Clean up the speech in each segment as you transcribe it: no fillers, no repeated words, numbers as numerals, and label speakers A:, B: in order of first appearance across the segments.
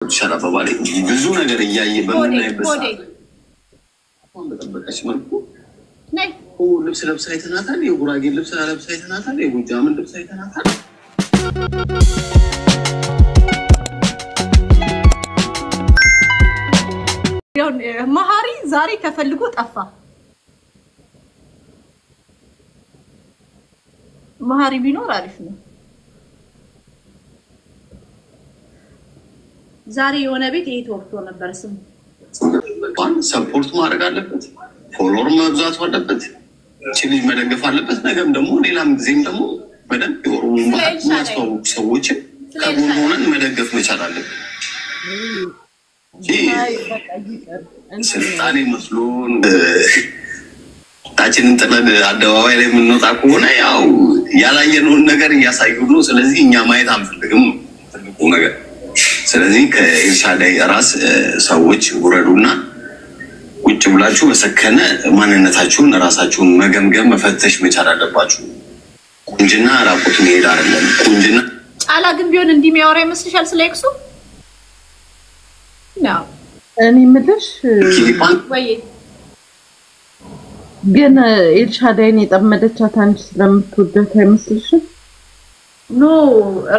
A: شرف بالي ብዙ ነገር እያየ በመናይበት በጠበቀች መልኩ ነይ ልብስ ለብሳ አይተናታል የጉራጌ ልብስ ለብሳ አይተናታል የጎጃምን ልብስ አይተናታል
B: መሃሪ ዛሬ ተፈልጎ ጠፋ መሃሪ ቢኖር አሪፍ ነው ዛሬ የሆነ ቤት እየተወርቶ ነበር ስም
A: ሰፖርት ማድረግ አለበት ፎሎወር መብዛት አለበት ችግር መደገፍ አለበት ነገም ደግሞ ሌላም ጊዜም ደግሞ በደንብ የኦሮሞ ሰዎች ከጎንሆነን መደገፍ መቻል አለበት ስልጣኔ መስሎን ታችንን ጥለን አደባባይ ላይ የምንወጣ ከሆነ ያው ያላየነውን ነገር እያሳዩ ነው ስለዚህ እኛ ማየት አንፈልግም ትልቁ ነገር ስለዚህ ከኢንሻአላህ ራስ ሰዎች ወረዱና ቁጭ ብላችሁ በሰከነ ማንነታችሁን ራሳችሁን መገምገም መፈተሽ መቻል አለባችሁ ቁንጅና ራቁት መሄድ አይደለም ቁንጅና
B: ጫላ ግን ቢሆን እንዲሚያወራ ይመስልሻል ስለክሱ ነው
C: እኔ ምልሽ
B: ወይ
C: ግን ኢንሻአላህ የጠመደቻት አንቺ ስለምትወደት አይመስልሽም
B: ኖ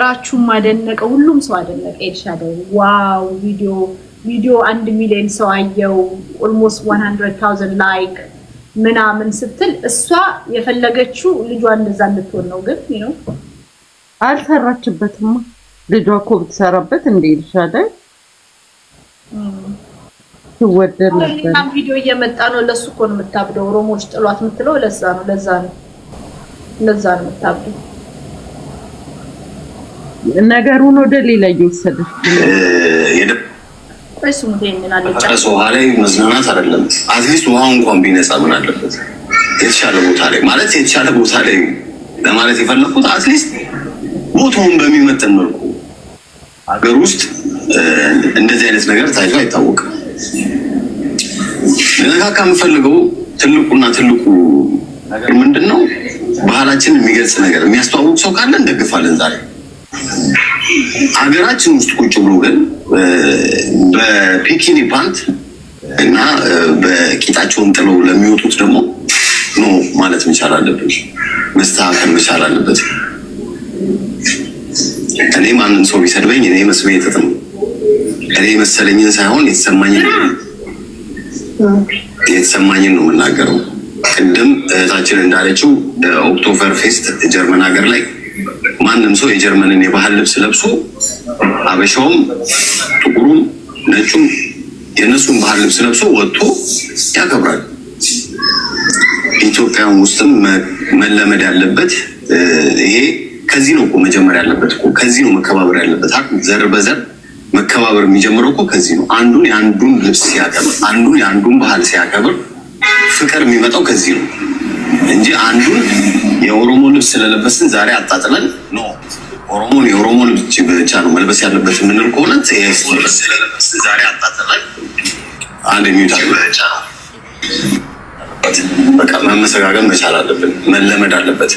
B: ራቹ ማደነቀ ሁሉም ሰው አደነቀ ኢንሻአላህ ዋው ቪዲዮ 1 ሚሊዮን ሰው አየው almost 100,000 ላይክ ምናምን ስትል እሷ የፈለገችው ልጇ እንደዛ እንድትሆን ነው ግን ነው
C: አልሰራችበትም ልጇ እኮ ብትሰራበት እንደ ኢንሻአላህ ትወደድ ነበር
B: ቪዲዮ እየመጣ ነው ለሱ እኮ ነው የምታብደው ኦሮሞች ጥሏት የምትለው ለዛ ነው የምታብደው ነገሩን ወደ ሌላ ይወሰደሽ
A: እሱም ደህና አለች አሰው ላይ መዝናናት አይደለም አትሊስት ውሃው እንኳን ቢነጻ ምን አለበት የተሻለ ቦታ ላይ ማለት የተሻለ ቦታ ላይ ለማለት የፈለኩት አትሊስት ቦታውን በሚመጥን መልኩ ሀገር ውስጥ እንደዚህ አይነት ነገር ታይቶ አይታወቅም ለካካ የምፈልገው ትልቁ ነገር ምንድነው ባህላችን የሚገልጽ ነገር የሚያስተዋውቅ ሰው ካለ እንደግፋለን ዛሬ ሀገራችን ውስጥ ቁጭ ብሎ ግን በፒኪኒ ፓንት እና በቂጣቸውን ጥለው ለሚወጡት ደግሞ ነው ማለት መቻል አለበት መስተካከል መቻል አለበት እኔ ማንንም ሰው ቢሰድበኝ እኔ መስበይ ተጠም እኔ መሰለኝን ሳይሆን የተሰማኝን ነው የምናገረው ቅድም እህታችን እንዳለችው ኦክቶበር ፌስት ጀርመን ሀገር ላይ ማንንም ሰው የጀርመንን የባህል ልብስ ለብሶ አበሻውም ጥቁሩም ነጩም የነሱን ባህል ልብስ ለብሶ ወጥቶ ያከብራል ኢትዮጵያም ውስጥም መለመድ ያለበት ይሄ ከዚህ ነው መጀመሪያ ያለበት ከዚህ ነው መከባበር ያለበት ዘር በዘር መከባበር የሚጀምረው ከዚህ ነው አንዱን የአንዱን ልብስ ሲያከብር አንዱን የአንዱን ባህል ሲያከብር ፍቅር የሚመጣው ከዚህ ነው እንጂ አንዱን የኦሮሞ ልብስ ስለለበስን ዛሬ አጣጥለን ነው የኦሮሞ ልብስ ብቻ ነው መልበስ ያለበት ምን ልቆነ ስለለበስን ዛሬ አጣጥለን አንድ ሚውታል ብቻ ነው በቃ መመሰጋገን መቻል አለብን መለመድ አለበት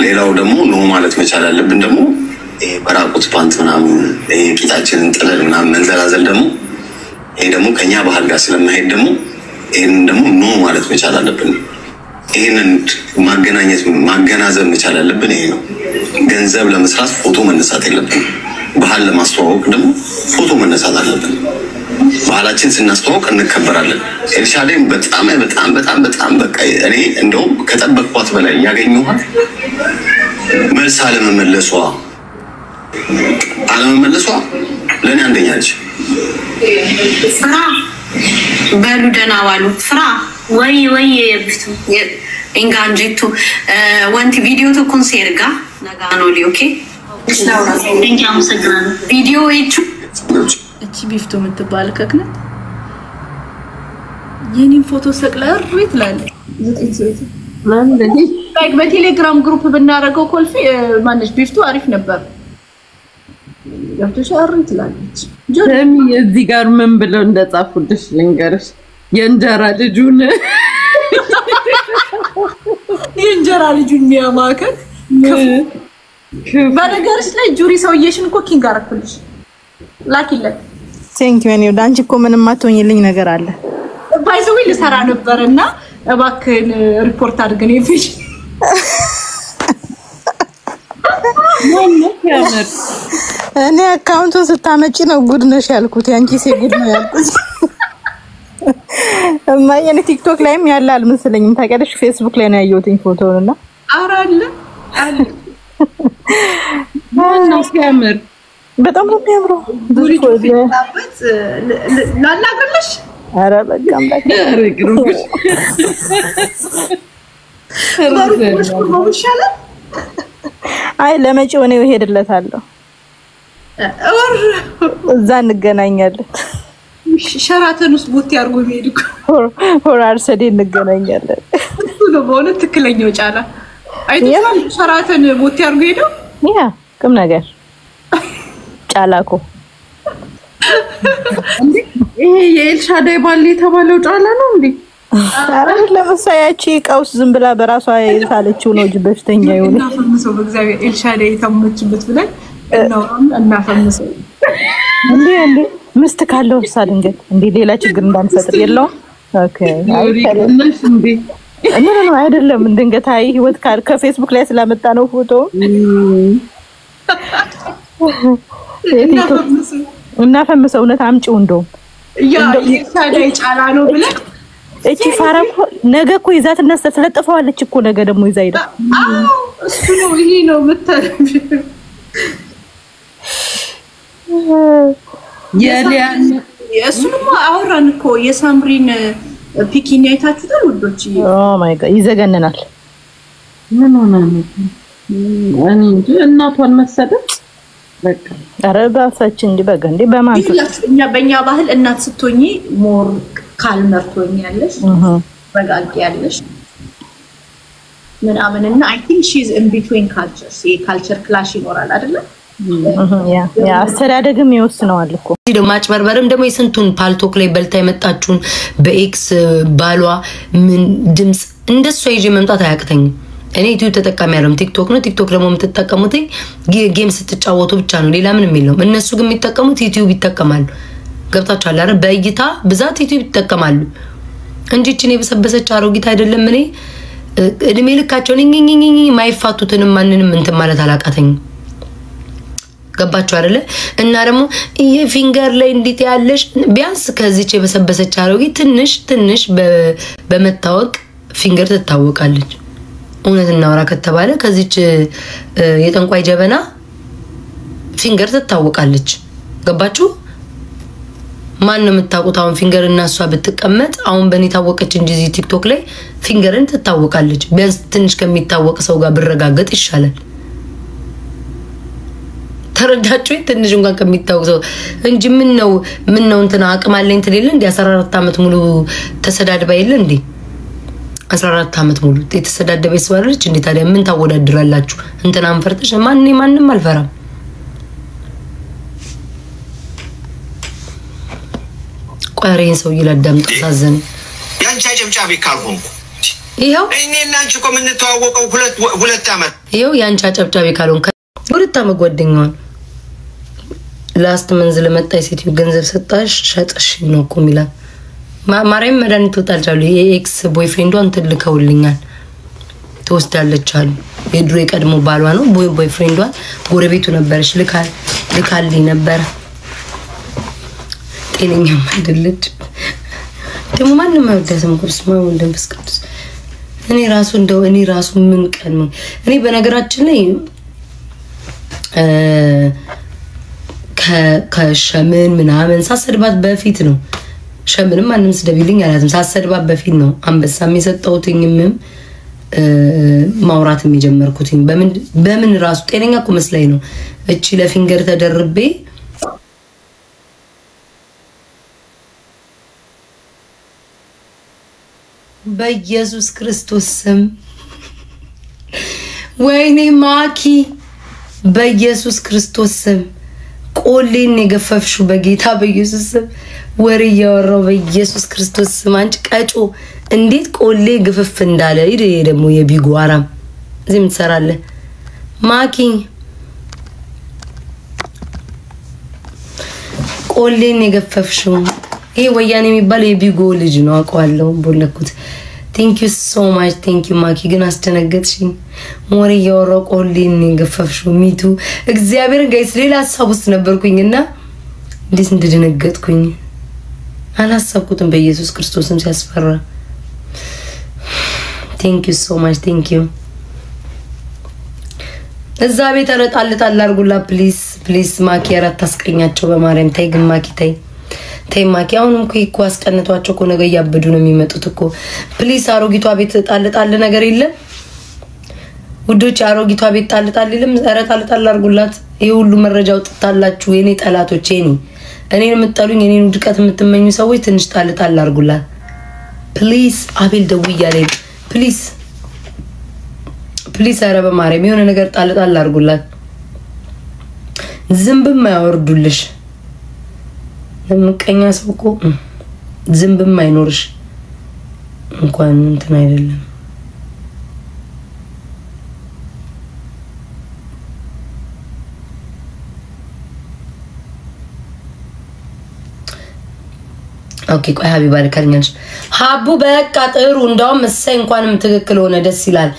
A: ሌላው ደግሞ ነው ማለት መቻል አለብን ደግሞ በራቁት ፓንት ምናምን ቂጣችንን ጥለን ምናምን መንዘላዘል ደግሞ ይሄ ደግሞ ከኛ ባህል ጋር ስለማይሄድ ደግሞ ይሄን ደግሞ ኖ ማለት መቻል አለብን ይሄንን ማገናዘብ መቻል አለብን ይሄ ነው ገንዘብ ለመስራት ፎቶ መነሳት የለብንም ባህል ለማስተዋወቅ ደግሞ ፎቶ መነሳት አለብን ባህላችን ስናስተዋወቅ እንከበራለን ኤልሻዳይም በጣም በቃ እኔ እንደው ከጠበቅኳት በላይ ያገኘኋት መልስ አለመመለሷ ለኔ አንደኛ ነች
D: ፍራ በሉ ደህና ዋሉ ፍራ ወይ ብቱ እንጋንጂቱ ወንቲ ቪዲዮ ቱ ኮንሰርጋ ነጋኖሊ ኦኬ እንጃም ሰግናን ቪዲዮ
B: እቺ ቢፍቱ የምትባል ከክነት የኔን ፎቶ ሰቅለር ይትላል ላይክ በቴሌግራም ግሩፕ ብናረገው ኮልፊ ማንሽ ቢፍቱ አሪፍ ነበር ገብተሽ ይትላለች
C: ጀሚ እዚህ ጋር ምን ብለው እንደጻፉልሽ ልንገርሽ የእንጀራ ልጁን
B: የሚያማከት በነገርሽ ላይ ጁሪ ሰውዬሽን እኮ ኪንግ አደረኩልሽ ላኪለት
E: ቴንክ ዩ ኒው ዳንቺ እኮ ምንም አትሆኝልኝ ነገር አለ
B: ባይዘው ልሰራ ነበርና እባክህን ሪፖርት አድርገን ይፍሽ
E: እኔ አካውንቱን ስታመጪ ነው ጉድ ነሽ ያልኩት ያንቺ ጉድ ነው ያልኩት እማዬ ቲክቶክ ላይም ያለ አልመሰለኝም ታውቂያለሽ ፌስቡክ ላይ ነው ያየሁትኝ ፎቶውንና
B: አራለ
C: ማነው ሲያምር
E: በጣም ነው የሚያምረው
B: ዱሪ ፊትበት ላላግልሽ
E: አረ በቃም በቃ
C: ግሩሽ
B: ባሩሽ ነው ይሻላል
E: አይ ለመጪው ነው እሄድለታለሁ እዛ እንገናኛለን
B: ሸራተን ውስጥ ቦት ያርጎ የሚሄድኩ
E: ሆራር ሰዴ እንገናኛለን
B: ሁሉ በእውነት ትክክለኛው ጫላ አይተሻል ሸራተን ቦት ያርጎ ሄደው
E: ያ ቁም ነገር ጫላኮ
C: ይሄ የኤልሻዳይ ባል የተባለው ጫላ ነው እንዴ
E: አረ ለምሳያቺ ቀውስ ዝም ብላ በራሷ የሳለችው ነው በሽተኛ ይሁን
B: እናፈምሰው በእግዚአብሔር ኤልሻዳይ የታመችበት ብለን እናፈምሰው
E: እንዴ ምስት ካለው ሳድንገት እንዴ ሌላ ችግር እንዳንፈጥር የለው ኦኬ
C: አይተልሽ እንዴ
E: ነው አይደለም ድንገት አይ ህይወት ከፌስቡክ ላይ ስለመጣ ነው ፎቶ እናፈምሰው እውነት አምጪው እንደው
B: ያ ኤልሻዳይ ጫላ ነው ብለን
E: እቺ ፋራኮ ነገ እኮ ይዛት ስለጥፈዋለች እኮ ነገ ደግሞ ይዛ ሄዳ
B: እሱ ነው ይሄ ነው መተረፍ
C: የሊያን
B: እሱንማ አወራን እኮ የሳምሪን ፒኪኒ አይታችሁታል ውዶች
E: ኦ ማይ ጋድ ይዘገነናል
C: ምን ሆነ ነው እኔ እናቷን መሰደብ በቃ
E: አረባሳች እንዲ በጋ እንዲ በማንተ
B: እኛ በእኛ ባህል እናት ስትሆኚ ሞር ካልመር ትሆኛለሽ በጋጊያለሽ ምናምንና አይ ቲንክ ሺ ኢዝ ኢን ቢትዊን ካልቸርስ የካልቸር ክላሽ ይኖራል አይደል
E: ያ አስተዳደግም ይወስነዋል እኮ
F: ደግሞ ማጭበርበርም ደግሞ የስንቱን ፓልቶክ ላይ በልታ የመጣችሁን በኤክስ ባሏ ምን ድምጽ እንደሷ ይዤ መምጣት አያቅተኝም እኔ ዩቲዩብ ተጠቃሚ አይደለም ቲክቶክ ነው ቲክቶክ ደግሞ የምትጠቀሙት ጌም ስትጫወቱ ብቻ ነው ሌላ ምንም የለውም እነሱ ግን የሚጠቀሙት ዩቲዩብ ይጠቀማሉ ገብታችኋል አይደል በእይታ ብዛት ዩቲዩብ ይጠቀማሉ እንጂ እቺ ነው በሰበሰች አሮጊት አይደለም እኔ እድሜ ልካቸው ነኝ ማይፋቱትን ማንንም እንትን ማለት አላቃተኝም ገባችሁ አይደለ እና ደግሞ ይሄ ፊንገር ላይ እንዴት ያለሽ ቢያንስ ከዚች የበሰበሰች አሮጊት ትንሽ በመታወቅ ፊንገር ትታወቃለች እውነት እናወራ ከተባለ ከዚች የጠንቋይ ጀበና ፊንገር ትታወቃለች ገባችሁ ማን ነው የምታውቁት አሁን ፊንገር እና እሷ ብትቀመጥ አሁን በእኔ ታወቀች እንጂ እዚህ ቲክቶክ ላይ ፊንገርን ትታወቃለች ቢያንስ ትንሽ ከሚታወቅ ሰው ጋር ብረጋገጥ ይሻላል ተረዳችሁ ትንሽ እንኳን ከሚታወቅ ሰው እንጂ ምን ነው እንትና አቅም አለኝ ትልል እንዴ 14 አመት ሙሉ ተሰዳድባ ይለ እንዴ 14 አመት ሙሉ የተሰዳደበች ሰው አይደለች እንዴ ታዲያ ምን ታወዳድራላችሁ እንትና አንፈርተሽ ማንንም አልፈራም ቆሬን ሰው ይላዳምጥ ታዘን
G: ያንቺ አጨብጫቢ ካልሆንኩ
F: ይሄው
G: እኔና አንቺ እኮ ምን ተዋወቀው ሁለት አመት
F: ይሄው ያንቺ አጨብጫቢ ካልሆንኩ ሁለት አመት ጓደኛዋን ላስት መንዝል መጣይ ሴት ገንዘብ ሰጣሽ ሸጥሽ ነው እኮ ሚላ ማርያም መድኃኒት ወጣልቻሉ የኤክስ ቦይፍሬንዷን ትልከውልኛል ተወስዳለች አሉ የድሮ የቀድሞ ባሏ ነው ቦይፍሬንዷን ጎረቤቱ ነበርሽ ልካልኝ ነበር ጤነኛም አይደለች ደግሞ ማንንም አይወዳትም ኩርስማ ወንደምስ ቅዱስ እኔ ራሱ ምን ቀን ነው እኔ በነገራችን ላይ ከሸምን ምናምን ሳሰድባት በፊት ነው ሸምንም ማንንም ስደብልኝ አላዝም ሳሰድባት በፊት ነው አንበሳም የሰጠውትኝም ማውራትም የጀመርኩትኝ በምን ራሱ ጤነኛ እኮ መስላይ ነው እቺ ለፊንገር ተደርቤ በኢየሱስ ክርስቶስ ስም ወይኔ ማኪ በኢየሱስ ክርስቶስ ስም ቆሌን የገፈፍሹ በጌታ በኢየሱስ ስም ወሬ ያወራው በኢየሱስ ክርስቶስ ስም አንቺ ቀጮ እንዴት ቆሌ ግፍፍ እንዳለ ይሄ ደግሞ የቢጉ አራም እዚህም ትሰራለህ ማኪ ቆሌን የገፈፍሽው ይሄ ወያኔ የሚባል የቢጎ ልጅ ነው አውቀዋለሁ ቦለኩት Thank you so much thank you ማኪ ግን አስደነገጥሽኝ ሞሪ ያወራው ቆሌን የገፈፍሽው ሚቱ እግዚአብሔርን ጋይስ ሌላ ሐሳብ ውስጥ ነበርኩኝና እንዴት እንደደነገጥኩኝ አላሰብኩትም በኢየሱስ ክርስቶስም ሲያስፈራ Thank you so much thank you እዛ ቤት አረጣልጣል አርጉላ ፕሊዝ ማኪ አራት ታስቀኛቸው በማርያም ታይ ግን ማኪ ታይ ማኪ አሁንም እኮ አስቀንቷቸው እኮ ነገ ያበዱ ነው የሚመጡት እኮ ፕሊዝ አሮጊቷ ቤት ጣልጣል ነገር የለም ውዶች አሮጊቷ ቤት ጣልጣል ይልም አረጣልጣል አርጉላት ይሄ ሁሉ መረጃው ጥታላችሁ የኔ ጠላቶች እኔን የምትጠሉኝ የኔን ውድቀት የምትመኙ ሰዎች ትንሽ ጣልጣል አርጉላት ፕሊዝ አቤል ደውያለኝ ፕሊዝ አረበ ማርያም የሆነ ነገር ጣልጣል አርጉላት ዝምብም ያወርዱልሽ ምቀኛ ሰው እኮ ዝምብም አይኖርሽ እንኳን እንትን አይደለም ኦኬ ቆይ ሀቢባ ልከልኛለሽ ሀቡ በቃ ጥሩ እንደውም እሰይ እንኳንም ትክክል ሆነ ደስ ይላል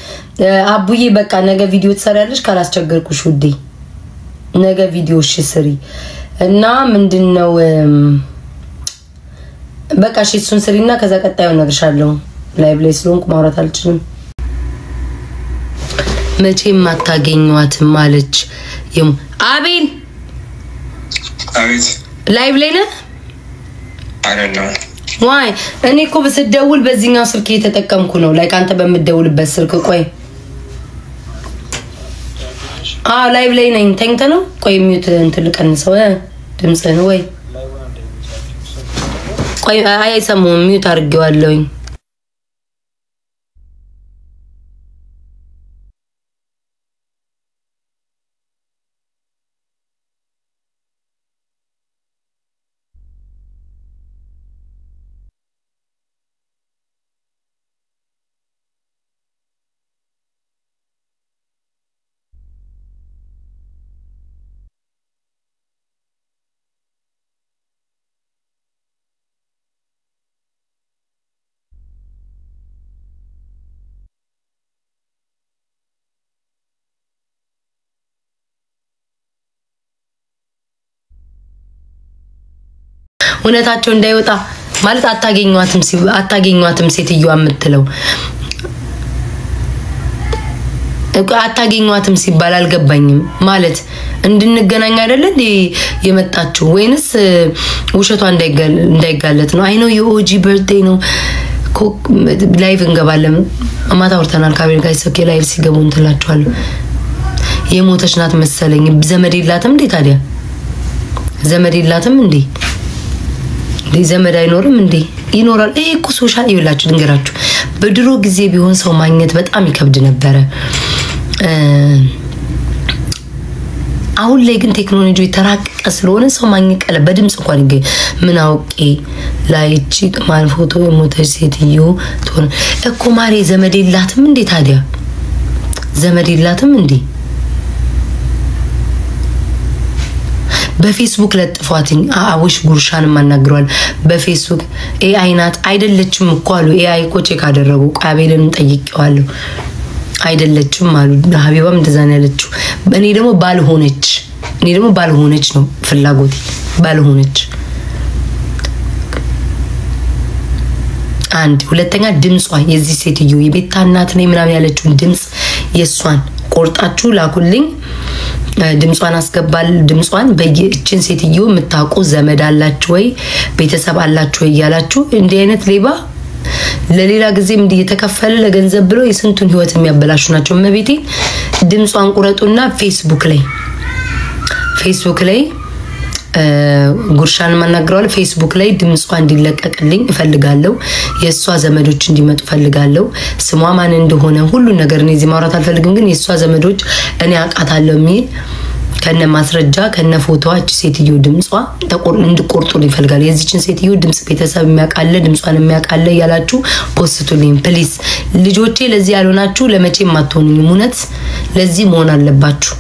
F: አቡዬ በቃ ነገ ቪዲዮ ትሰሪያለሽ ካላስቸገርኩሽ ውዴ ነገ ቪዲዮ እሺ ስሪ እና ምንድነው በቃ እሺ እሱን ስሪና ከዛ ቀጣዩ ነግርሻለሁ ላይቭ ላይ ስለሆንኩ ማውራት አልችልም መቼም አታገኙዋትም ማለች አቤል ላይቭ ላይ ነህ
H: አይደለም
F: ዋይ እኔ እኮ በስደውል በዚህኛው ስልክ እየተጠቀምኩ ነው ላይክ አንተ በመደውልበት ስልክ ቆይ ላይቭ ላይ ነኝ ተንተ ነው ቆይ ሚውት እንትን ልቀንሰው ድምጽህን ወይ ቆይ አይሰሙም ሚውት አድርጌዋለሁኝ እውነታቸው እንዳይወጣ ማለት አታገኙዋትም ሴትዮዋ የምትለው አታገኙዋትም ሲባል አልገባኝም ማለት እንድንገናኝ አይደለ የመጣችው ወይንስ ውሸቷ እንዳይጋለጥ ነው አይ ኖ የኦጂ በርዝዴይ ነው ላይቭ እንገባለን ማታ ወርተናል ካቤል ጋይስ ኦኬ ላይቭ ሲገቡ እንትላችኋለሁ የሞተች ናት መሰለኝ ዘመድ የላትም እንዴ ታዲያ ዘመድ የላትም እንዴ ዘመድ አይኖርም እንዴ ይኖራል ይሄ እኮ ሶሻል ይውላችሁ ድንገራችሁ በድሮ ጊዜ ቢሆን ሰው ማግኘት በጣም ይከብድ ነበር አሁን ላይ ግን ቴክኖሎጂ ተራቀቀ ስለሆነ ሰው ማግኘት ቀለ በድምጽ እንኳን ይገኝ ምን አውቄ ላይቺ ማል ፎቶ የሞተች ሴትዮ ተሆነ እኮ ማሬ ዘመድ የላትም እንዴ ታዲያ ዘመድ የላትም እንዴ በፌስቡክ ለጥፏትኝ አውሽ ጉርሻን ማናግሯል በፌስቡክ ኤአይ ናት አይደለችም እኮ አሉ ኤአይ እኮ ቼክ አደረጉ ቃቤልን ጠይቄዋለሁ አይደለችም አሉ ሀቢባም እንደዛ ነው ያለችው እኔ ደግሞ ባልሆነች ነው ፍላጎቴ ባልሆነች አንድ ሁለተኛ ድምጿ የዚህ ሴትዮ የቤታ እናት ነኝ ምናምን ያለችውን ድምጽ የሷን ቆርጣችሁ ላኩልኝ ድምጿን አስገባል ድምጿን በእቺን ሴትዮ የምታውቁ ዘመድ አላችሁ ወይ ቤተሰብ አላችሁ ወይ ያላችሁ እንዴ አይነት ሌባ ለሌላ ጊዜም እንዲህ የተከፈለ ለገንዘብ ብሎ የስንቱን ህይወት የሚያበላሹ ናቸው መቤቴ ድምጿን ቁረጡና ፌስቡክ ላይ ጉርሻን ማናገራው ፌስቡክ ላይ ድምጿ እንዲለቀቅልኝ እፈልጋለሁ የሷ ዘመዶች እንዲመጡ እፈልጋለሁ ስሟ ማን እንደሆነ ሁሉ ነገር ነው እዚህ ማውራት አልፈልግም ግን የሷ ዘመዶች እኔ አቃታለሁ የሚል ከነ ማስረጃ ከነ ፎቶዋች ሴትዮ ድምጿ እንድቆርጡልኝ እፈልጋለሁ የዚህችን ሴትዮ ድምጽ ቤተሰብ የሚያቃለ ድምጿን የሚያቃለ ያላችሁ ፖስቱልኝ ፕሊዝ ልጆቼ ለዚህ ያልሆናችሁ ለመቼም አትሆኑኝም እውነት ለዚህ መሆን አለባችሁ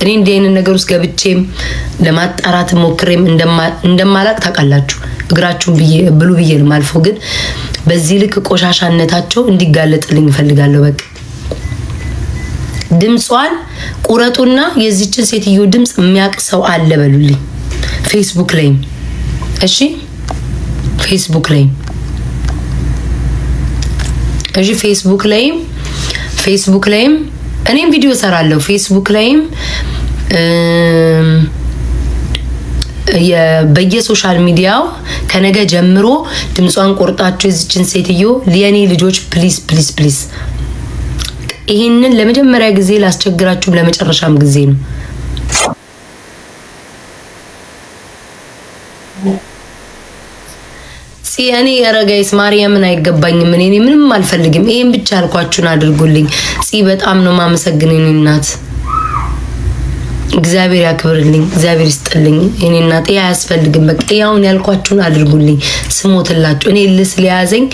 F: እኔ እንዲህ አይነት ነገር ውስጥ ገብቼም ለማጣራት ሞክሬም እንደማላቅ ታውቃላችሁ። እግራችሁን ብሉ ብዬ ነው ማልፎ። ግን በዚህ ልክ ቆሻሻነታቸው እንዲጋለጥልኝ እፈልጋለሁ። በቃ ድምጿን ቁረጡና የዚችን ሴትዮ ድምጽ የሚያቅ ሰው አለ በሉልኝ። ፌስቡክ ላይ እሺ፣ ፌስቡክ ላይ እሺ፣ ፌስቡክ ላይ እኔም ቪዲዮ ሰራለሁ። ፌስቡክ ላይም በየሶሻል ሚዲያው ከነገ ጀምሮ ድምጿን ቆርጣችሁ የዚችን ሴትዮ ለኔ ልጆች ፕሊዝ ይሄንን ለመጀመሪያ ጊዜ ላስቸግራችሁም ለመጨረሻም ጊዜ ነው። ሲያኔ ያረጋይስ ማርያምን አይገባኝም። እኔ ምንም አልፈልግም። ይሄን ብቻ አልኳችሁን አድርጉልኝ። በጣም ነው ማመሰግነኝ እናት። እግዚአብሔር ያክብርልኝ፣ እግዚአብሔር ይስጥልኝ። እኔ እናት ያስፈልግም። በቃ ያውን ያልኳችሁን አድርጉልኝ። ስሞትላችሁ እኔ ልስሊያዘኝ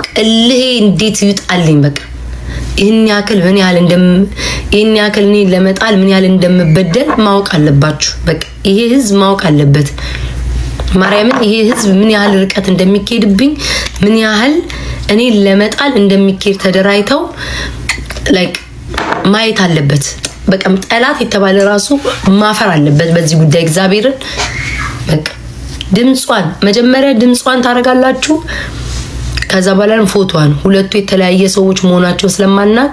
F: ቅልሄ እንዴት ይጣልኝ። በቃ ይሄን ያክል ምን ያክል እኔ ለመጣል ምን ያህል እንደምበደል ማወቅ አለባችሁ። በቃ ይሄ ህዝብ ማወቅ አለበት። ማርያምን ይሄ ህዝብ ምን ያህል ርቀት እንደሚኬድብኝ ምን ያህል እኔ ለመጣል እንደሚኬድ ተደራይተው ላይክ ማየት አለበት። በቃ ጠላት የተባለ ራሱ ማፈር አለበት በዚህ ጉዳይ። እግዚአብሔርን በቃ ድምጿን መጀመሪያ ድምጿን ታረጋላችሁ። ከዛ በኋላ ፎቶዋን ሁለቱ የተለያየ ሰዎች መሆናቸው ስለማናቅ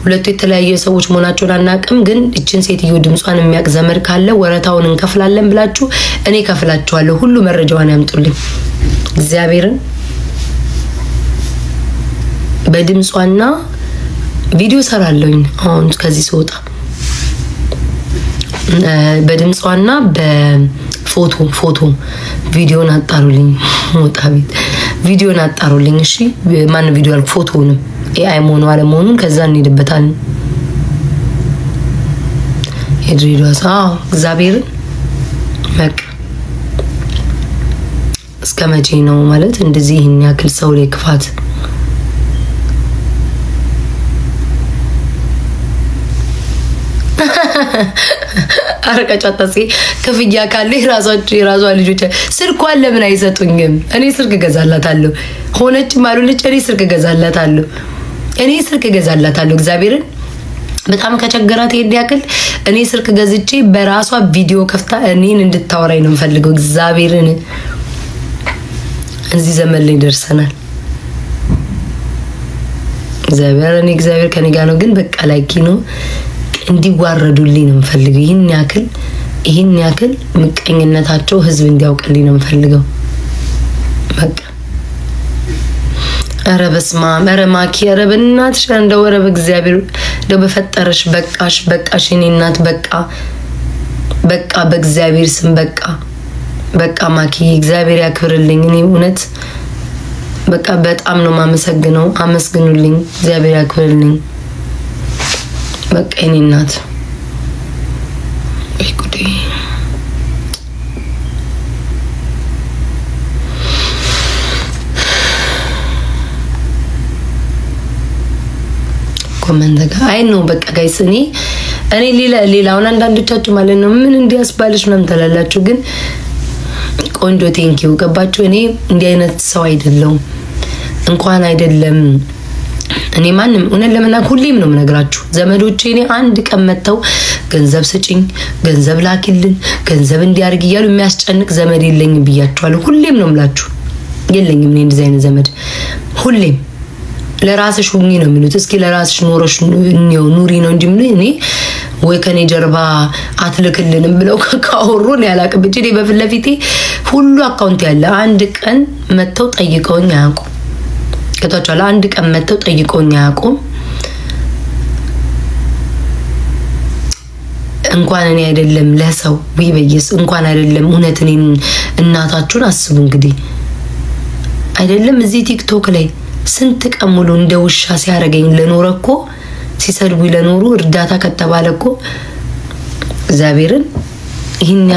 F: ሁለቱ የተለያየ ሰዎች መሆናቸውን አናቅም። ግን እቺን ሴትዮ ድምጿን የሚያቅ ዘመድ ካለ ወረታውን እንከፍላለን ብላችሁ እኔ ከፍላችኋለሁ። ሁሉ መረጃዋን ያምጡልኝ። እግዚአብሔርን በድምጿና ቪዲዮ ሰራለሁኝ አሁን ከዚህ ስወጣ በድምጿና በፎቶ ቪዲዮን አጣሩልኝ። ሞጣ ቤት ቪዲዮን አጣሩልኝ። እሺ ማን ቪዲዮ አልኩ ፎቶውንም ኤአይ መሆኑ አለመሆኑን ከዛ እንሄድበታለን። የድሬዳዋስ እግዚአብሔርን በቃ እስከ መቼ ነው ማለት እንደዚህ ይሄን ያክል ሰው ላይ ክፋት? አረቀጫታሲ ከፍያ ካለ የራሷ ልጆች ስልኳን ለምን አይሰጡኝም? እኔ ስልክ ገዛላታለሁ። ሆነች ማሉልጭ እኔ ስልክ ገዛላታለሁ። እግዚአብሔርን በጣም ከቸገራት ይሄን ያክል እኔ ስልክ ገዝቼ በራሷ ቪዲዮ ከፍታ እኔን እንድታወራኝ ነው የምፈልገው። እግዚአብሔርን እዚህ ዘመን ላይ ደርሰናል። እግዚአብሔር ከኔ ጋር ነው። ግን በቃ ላይኪ ነው እንዲዋረዱልኝ ነው የምፈልገው። ይሄን ያክል ምቀኝነታቸው ህዝብ እንዲያውቅልኝ ነው የምፈልገው። በቃ ኧረ በስመ አብ ኧረ ማኪ ኧረ በእናትሽ እንደው ኧረ በእግዚአብሔር እንደው በፈጠረሽ በቃሽ የኔ እናት በቃ በእግዚአብሔር ስም በቃ ማኪ እግዚአብሔር ያክብርልኝ። እኔ እውነት በቃ በጣም ነው ማመሰግነው። አመስግኑልኝ። እግዚአብሔር ያክብርልኝ። በቃ የኔ እናት ጉዴ ኮመንት ጋር አይ ነው በቃ ጋይስ እኔ ሌላውን አንዳንዶቻችሁ ማለት ነው ምን እንዲያስባልሽ ምንም ተላላችሁ። ግን ቆንጆ ቴንኪው ገባችሁ። እኔ እንዲህ አይነት ሰው አይደለም እንኳን አይደለም እኔ ማንም እውነት ለመናገር ሁሌም ነው የምነግራችሁ ዘመዶቼ እኔ አንድ ቀን መተው ገንዘብ ስጪኝ ገንዘብ ላኪልን ገንዘብ እንዲያርግ ይያሉ የሚያስጨንቅ ዘመድ የለኝም ብያችኋለሁ። ሁሌም ነው የምላችሁ የለኝም እኔ እንደዚህ አይነት ዘመድ። ሁሌም ለራስሽ ሁኚ ነው የሚሉት። እስኪ ለራስሽ ኖረሽ ኑሪ ነው እንጂ እኔ ወይ ከኔ ጀርባ አትልክልንም ብለው ካወሩን ያላቀብ እንጂ በፊት ለፊቴ ሁሉ አካውንት ያለ አንድ ቀን መተው ጠይቀውኝ አያውቁም። ከታቻለ አንድ ቀን መተው ጠይቀውኝ አያውቁም። እንኳን እኔ አይደለም ለሰው ወይበየስ እንኳን አይደለም እውነት እኔን እናታችሁን አስቡ እንግዲህ አይደለም እዚህ ቲክቶክ ላይ ስንት ቀን ሙሉ እንደ ውሻ ሲያረገኝ ለኖረኮ ሲሰድቡ ለኖሩ እርዳታ ከተባለኮ እግዚአብሔርን ይሄን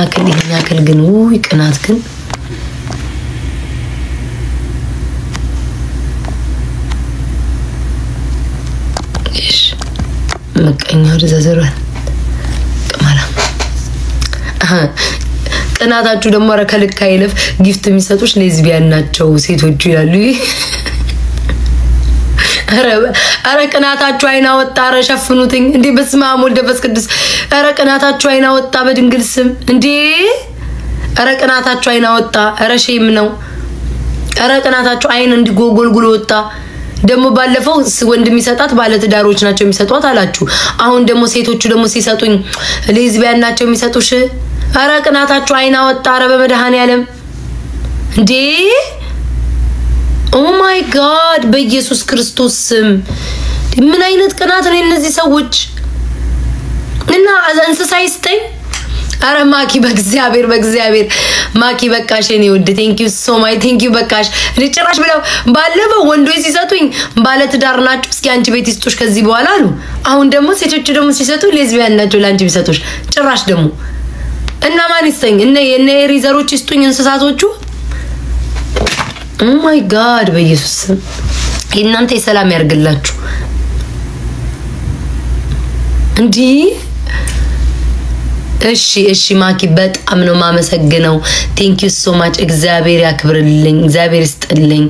F: ያክል ግን ውይ ቅናት ግን እሺ መቀኛው ደዘዘራል ከማላ ቅናታችሁ ደግሞ ኧረ ከልክ አይለፍ። ጊፍት የሚሰጡሽ ሌዝቢያን ናቸው ሴቶቹ ይላሉ። ኧረ ቅናታችሁ አይና ወጣ። ኧረ ሸፍኑትኝ እንዴ! በስመ አብ ወልድ ወመንፈስ ቅዱስ። ኧረ ቅናታችሁ አይና ወጣ በድንግል ስም እንዴ! ኧረ ቅናታችሁ አይና ወጣ። ኧረ ሼም ነው። ኧረ ቅናታችሁ አይን እንዲጎጎልጉሎ ወጣ። ደግሞ ባለፈው ወንድ የሚሰጣት ባለ ትዳሮች ናቸው የሚሰጧት አላችሁ። አሁን ደግሞ ሴቶቹ ደግሞ ሲሰጡኝ ሌዝቢያን ናቸው የሚሰጡሽ። ኧረ ቅናታችሁ አይና ወጣ። ኧረ በመድኃኔዓለም እንዴ! ኦ ማይ ጋድ በኢየሱስ ክርስቶስ ስም ምን አይነት ቅናት ነው እነዚህ ሰዎች? እና እንስሳ ይስጠኝ። ኧረ ማኪ በእግዚአብሔር ማኪ በቃሽ የኔ ውድ ቴንክ ዩ ሶ ማች ቴንክ ዩ በቃሽ። ለጭራሽ ብለው ባለፈው ወንዶች ሲሰጡኝ ባለ ትዳር ናችሁ እስኪ አንቺ ቤት ይስጡሽ ከዚህ በኋላ አሉ። አሁን ደግሞ ሴቶቹ ደግሞ ሲሰጡ ሌዝቢያን ናቸው ላንቺ ቢሰጡሽ ጭራሽ ደግሞ እና ማን ይስጠኝ? እነ ሪዘሮች ይስጡኝ እንስሳቶቹ። ኦ ማይ ጋድ በኢየሱስ ስም እናንተ የሰላም ያርግላችሁ እንዴ! እሺ ማኪ በጣም ነው ማመሰግነው። ቴንክ ዩ ሶ ማች እግዚአብሔር ያክብርልኝ፣ እግዚአብሔር ይስጥልኝ።